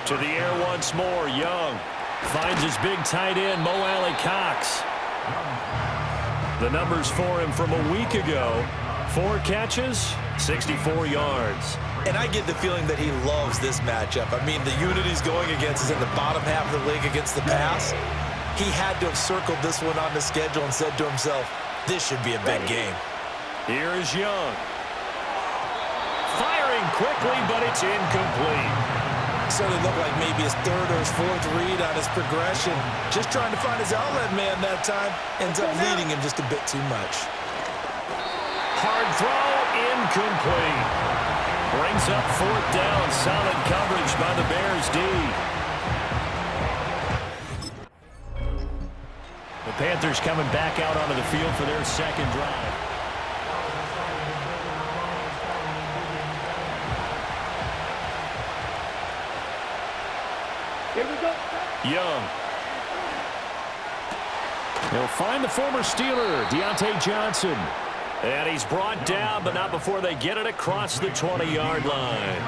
To the air once more. Young finds his big tight end, Mo Alley Cox. The numbers for him from a week ago. 4 catches, 64 yards. And I get the feeling that he loves this matchup. I mean, the unit he's going against is in the bottom half of the league against the pass. He had to have circled this one on the schedule and said to himself, this should be a big game. Here is Young. Firing quickly, but it's incomplete. So it looked like maybe his 3rd or his 4th read on his progression. Just trying to find his outlet man that time. Ends up leading him just a bit too much. Hard throw, incomplete. Brings up 4th down. Solid coverage by the Bears D. The Panthers coming back out onto the field for their second drive. Here we go. Young. He'll find the former Steeler, Deontay Johnson. And he's brought down, but not before they get it across the 20-yard line.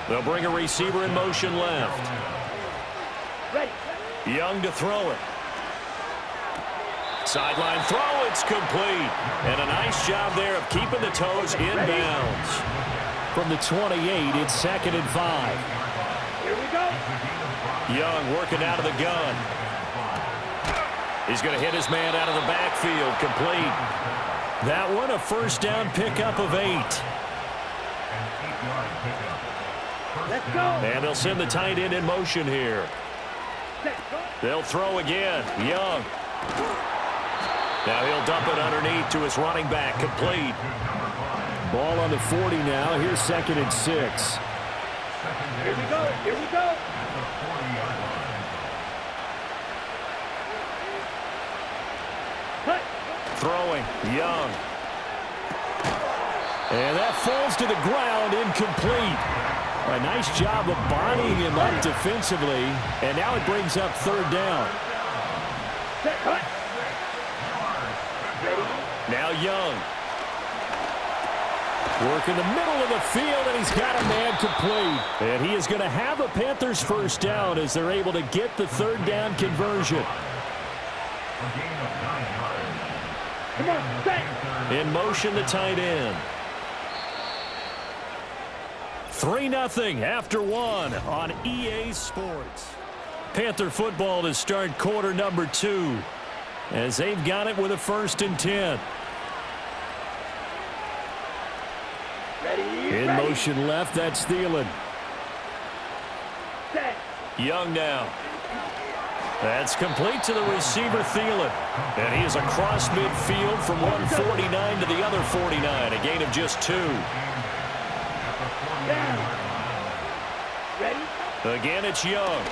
They'll bring a receiver in motion left. Ready. Young to throw it. Sideline throw, it's complete. And a nice job there of keeping the toes in bounds. From the 28, it's 2nd and 5. Here we go. Young working out of the gun. He's going to hit his man out of the backfield, complete. That one, a first down pickup of 8. Let's go. And they'll send the tight end in motion here. They'll throw again. Young. Now he'll dump it underneath to his running back, complete. Ball on the 40 now. Here's 2nd and 6. Here we go. Here we go. Throwing, Young. And that falls to the ground, incomplete. A nice job of bodying him up defensively, and now it brings up 3rd down. Now Young. Working the middle of the field, and he's got a man complete. And he is going to have a Panthers first down as they're able to get the 3rd down conversion. In motion, the tight end. 3-0 after 1 on EA Sports. Panther football to start quarter number 2 as they've got it with a 1st and 10. In motion left, that's Thielen. Young now. That's complete to the receiver, Thielen. And he is across midfield from 149 to the other 49, a gain of just 2. Again, it's Young.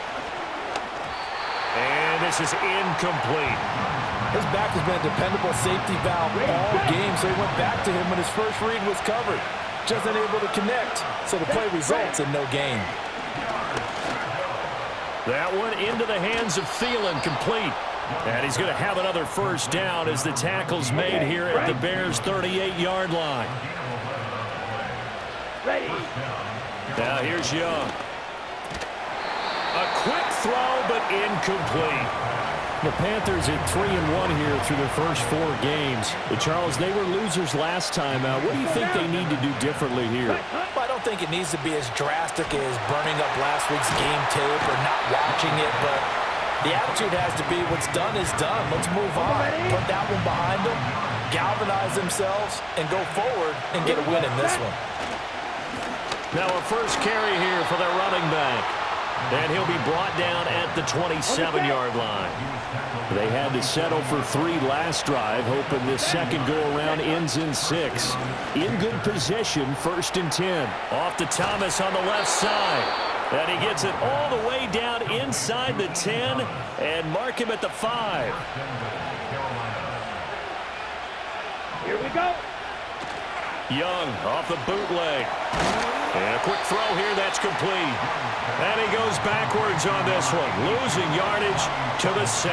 And this is incomplete. His back has been a dependable safety valve all game, so he went back to him when his first read was covered. Just unable to connect, so the play results in no gain. That one into the hands of Thielen, complete. And he's going to have another first down as the tackle's made here at the Bears' 38-yard line. Now here's Young. A quick throw, but incomplete. The Panthers at 3-1 here through their first 4 games. But Charles, they were losers last time out. What do you think they need to do differently here? Well, I don't think it needs to be as drastic as burning up last week's game tape or not watching it, but the attitude has to be what's done is done. Let's move on. Put that one behind them, galvanize themselves, and go forward and get a win in this one. Now a first carry here for their running back. And he'll be brought down at the 27-yard line. They had to settle for 3 last drive, hoping this second go-around ends in 6. In good position, 1st and 10. Off to Thomas on the left side. And he gets it all the way down inside the 10 and mark him at the 5. Here we go. Young off the bootleg. And a quick throw here, that's complete. And he goes backwards on this one, losing yardage to the 7.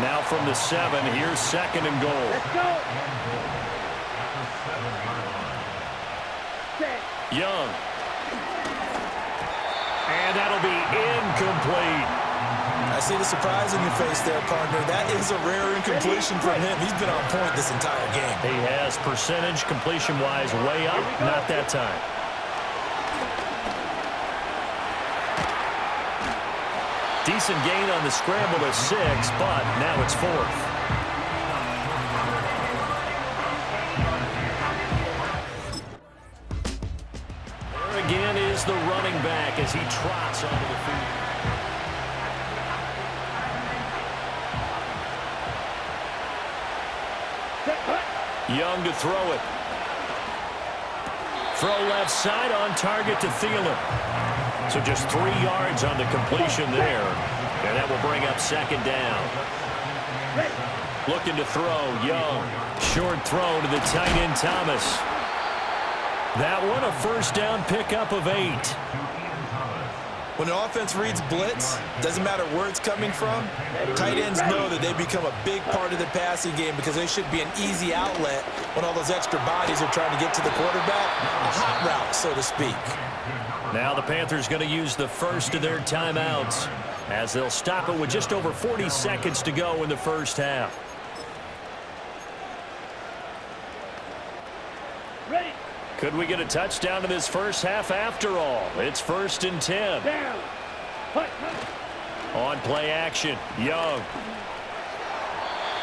Now from the 7, here's 2nd and goal. Let's go. Young. And that'll be incomplete. I see the surprise in your face there, partner. That is a rare incompletion from him. He's been on point this entire game. He has percentage completion-wise way up. Not that time. Decent gain on the scramble to 6, but now it's 4th. There again is the running back as he trots onto the field. Young to throw it. Throw left side on target to Thielen. So just 3 yards on the completion there. And that will bring up 2nd down. Looking to throw, Young. Short throw to the tight end, Thomas. That one a 1st down pickup of 8. When an offense reads blitz, doesn't matter where it's coming from, tight ends know that they become a big part of the passing game because they should be an easy outlet when all those extra bodies are trying to get to the quarterback. A hot route, so to speak. Now the Panthers going to use the first of their timeouts as they'll stop it with just over 40 seconds to go in the first half. Ready. Could we get a touchdown in this first half after all? It's 1st and 10. Down. Hut. On play action, Young.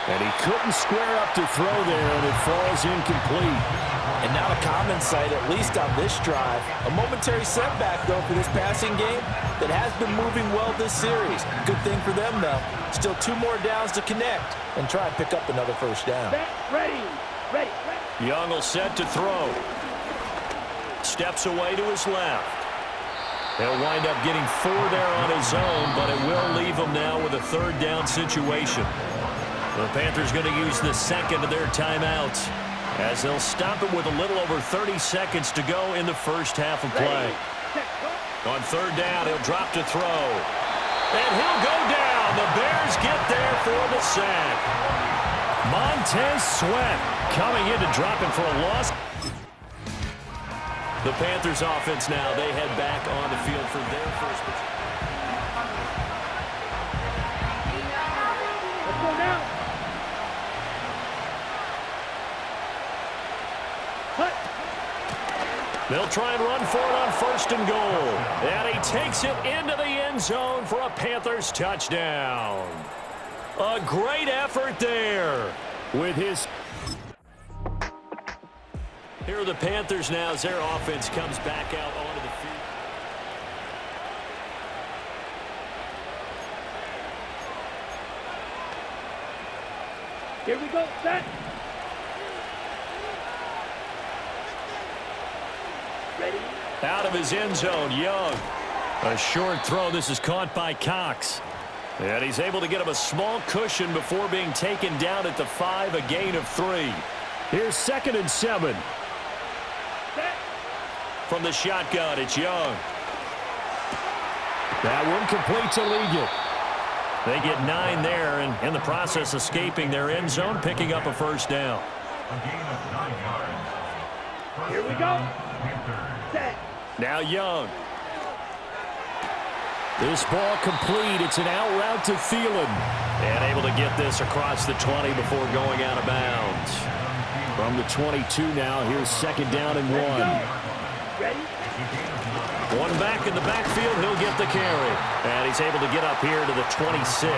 And he couldn't square up to throw there, and it falls incomplete. And now a common sight, at least on this drive. A momentary setback, though, for this passing game that has been moving well this series. Good thing for them, though. Still 2 more downs to connect and try and pick up another 1st down. Ready. Ready. Young will set to throw. Steps away to his left. He'll wind up getting 4 there on his own, but it will leave him now with a 3rd down situation. The Panthers going to use the 2nd of their timeouts as they'll stop it with a little over 30 seconds to go in the first half of play. On 3rd down, he'll drop to throw. And he'll go down. The Bears get there for the sack. Montez Sweat coming in to drop him for a loss. The Panthers offense now, they head back on the field for their first. Let's go now. Hut. They'll try and run for it on 1st and goal. And he takes it into the end zone for a Panthers touchdown. A great effort there with his... Here are the Panthers now as their offense comes back out onto the field. Here we go. Set. Ready. Out of his end zone, Young. A short throw. This is caught by Cox. And he's able to get him a small cushion before being taken down at the 5, a gain of 3. Here's 2nd and 7. From the shotgun, it's Young. That one complete to Liggett. They get 9 there, and in the process escaping their end zone, picking up a 1st down. Here we go. Set. Now Young. This ball complete. It's an out route to Thielen. And able to get this across the 20 before going out of bounds. From the 22 now, here's 2nd down and 1. Ready? One back in the backfield, he'll get the carry. And he's able to get up here to the 26.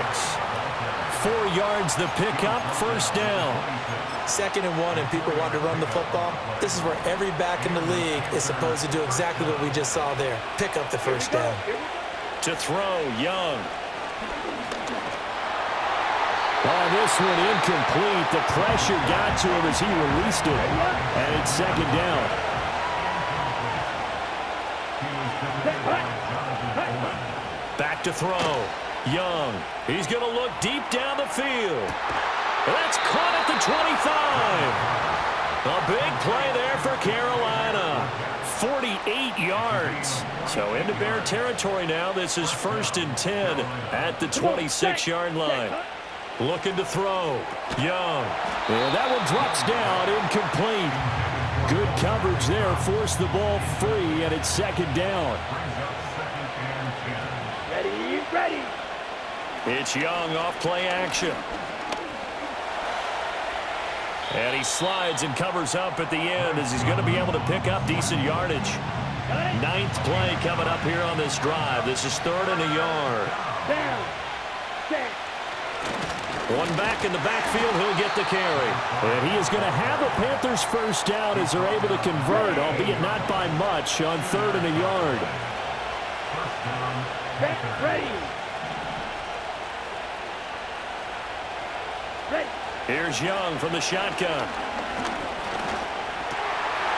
4 yards the pickup, 1st down. 2nd and 1 and people want to run the football. This is where every back in the league is supposed to do exactly what we just saw there. Pick up the 1st down. To throw, Young. Oh, this one incomplete. The pressure got to him as he released it. And it's 2nd down. Back to throw. Young. He's going to look deep down the field. That's caught at the 25. A big play there for Carolina. 48 yards. So into Bear territory now. This is 1st and 10 at the 26-yard line. Looking to throw. Young. And that one drops down, incomplete. Good coverage there. Forced the ball free, and it's 2nd down. It's Young off play action. And he slides and covers up at the end as he's going to be able to pick up decent yardage. 9th play coming up here on this drive. This is 3rd and a yard. Down. Set. One back in the backfield, he'll get the carry. And he is going to have a Panthers first down as they're able to convert, albeit not by much, on 3rd and a yard. Set. Ready. Ready. Here's Young from the shotgun.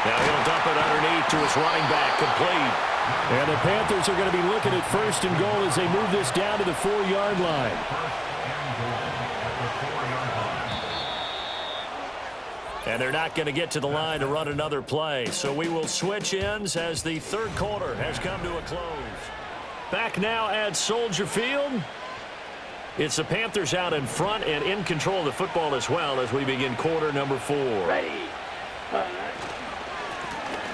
Now he'll dump it underneath to his running back, complete. And the Panthers are going to be looking at 1st and goal as they move this down to the 4-yard line. And they're not going to get to the line to run another play. So we will switch ends as the 3rd quarter has come to a close. Back now at Soldier Field. It's the Panthers out in front and in control of the football as well as we begin quarter number 4. Ready.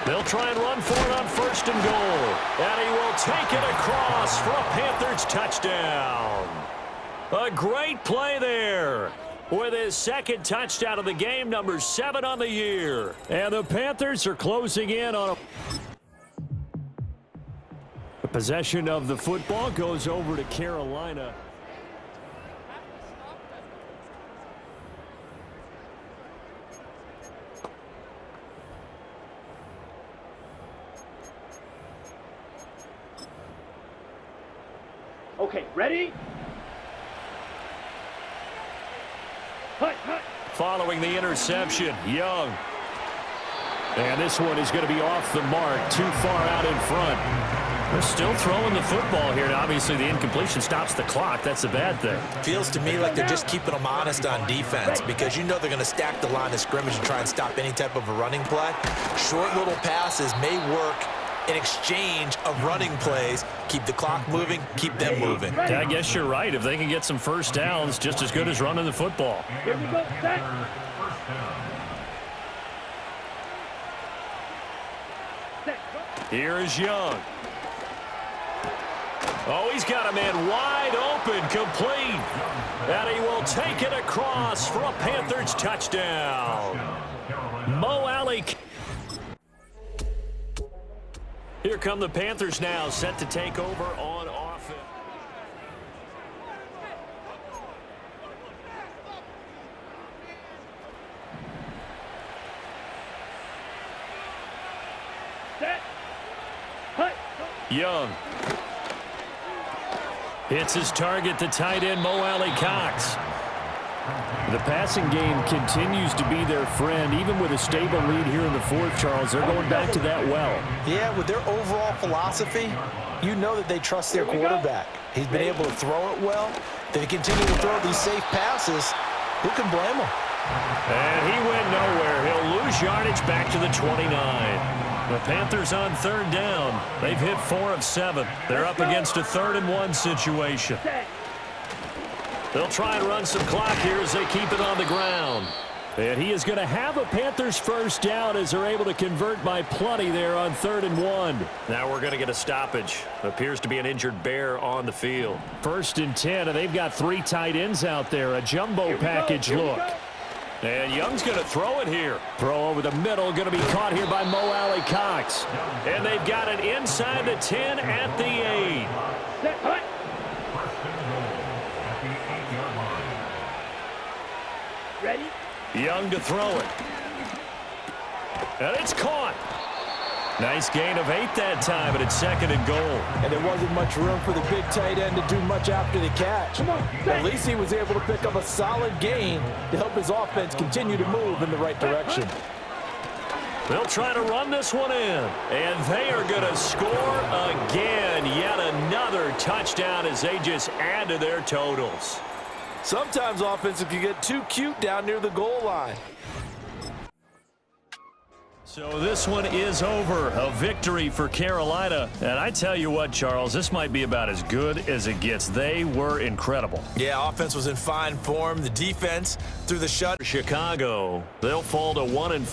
They'll try and run for it on 1st and goal. And he will take it across for a Panthers touchdown. A great play there with his 2nd touchdown of the game, number 7 on the year. And the Panthers are closing in on the possession of the football goes over to Carolina. Okay, ready? Hut, hut. Following the interception, Young. And this one is going to be off the mark, too far out in front. They're still throwing the football here. Obviously, the incompletion stops the clock. That's a bad thing. Feels to me like they're just keeping them honest on defense because you know they're going to stack the line of scrimmage and try and stop any type of a running play. Short little passes may work in exchange of running plays. Keep the clock moving, keep them moving. I guess you're right. If they can get some first downs, just as good as running the football. Here we go. Set. Set. Here is Young. Oh, he's got a man wide open, complete. And he will take it across for a Panthers touchdown. Mo Alley. Here come the Panthers now, set to take over on offense. Set. Hut. Young. Hits his target, the tight end, Mo Alley Cox. The passing game continues to be their friend. Even with a stable lead here in the 4th, Charles, they're going back to that well. Yeah, with their overall philosophy, you know that they trust their quarterback. He's been able to throw it well. They continue to throw these safe passes. Who can blame them? And he went nowhere. He'll lose yardage back to the 29. The Panthers on 3rd down. They've hit 4 of 7. They're up against a 3rd and 1 situation. They'll try and run some clock here as they keep it on the ground. And he is going to have a Panthers first down as they're able to convert by plenty there on 3rd and 1. Now we're going to get a stoppage. Appears to be an injured Bear on the field. 1st and 10, and they've got 3 tight ends out there. A jumbo package look. And Young's going to throw it here. Throw over the middle, going to be caught here by Mo Alley Cox. And they've got it inside the 10 at the 8. Set. Hut. Ready? Young to throw it. And it's caught. Nice gain of 8 that time, but it's 2nd and goal. And there wasn't much room for the big tight end to do much after the catch. At least he was able to pick up a solid gain to help his offense continue to move in the right direction. They'll try to run this one in. And they are going to score again. Yet another touchdown as they just add to their totals. Sometimes offenses can get too cute down near the goal line. So this one is over. A victory for Carolina. And I tell you what, Charles, this might be about as good as it gets. They were incredible. Yeah, offense was in fine form. The defense through the shut. Chicago, they'll fall to 1-4.